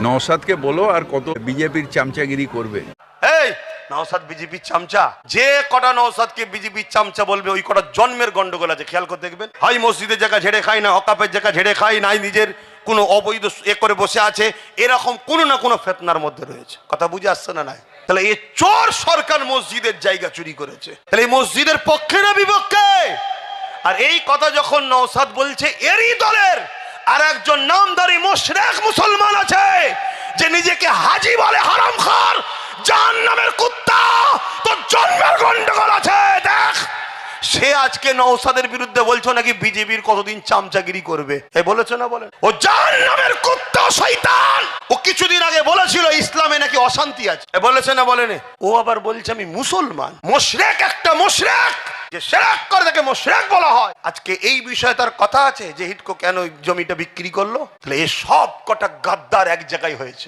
নওশাদকে বলো আর কত বিজেপির চামচাগিরি করবে। এই নওশাদ বিজেপির চামচা, যে কটা নওশাদকে বিজেপির চামচা বলবে ওই কটা জন্মের গন্ডগোল আছে, খেয়াল করে দেখবেন। হয় মসজিদের জায়গা ঝেড়ে খায়, না অকাপের জায়গা ঝেড়ে খায়, নাই নিজের কোনো অবৈধ করে বসে আছে, এরকম কোনো না কোনো ফেতনার মধ্যে রয়েছে। কথা বুঝে আসছে না? নাই তাহলে এই চোর সরকার মসজিদের জায়গা চুরি করেছে, তাহলে এই মসজিদের পক্ষে না বিপক্ষে? আর এই কথা যখন নওশাদ বলছে, এরই দলের আর একজন নামধারী মুশরিক মুসলমান আছে যে নিজেকে হাজি বলে, হারামখোর, জাহান্নামের কুত্তা, তোর জন্মের গন্ডগোল আছে দেখ। সে আজকে নওশাদের বিরুদ্ধে বলছো নাকি বিজেপির কতদিন চামচাগিরি করবে। এ বলেছে না বলেন? ও জাহান্নামের কুত্তা, শয়তান। ও কিছুদিন আগে বলেছিল ইসলামে নাকি অশান্তি আছে। এ বলেছে না বলেনি? ও আবার বলছে আমি মুসলমান। মুশরিক, একটা মুশরিক যে শিরক করে তাকে মুশরিক বলা হয়। আজকে এই বিষয়ে তার কথা আছে যে হিটকো কেন জমিটা বিক্রি করলো। তাহলে এই সব কটা গাদ্দার এক জায়গায় হয়েছে।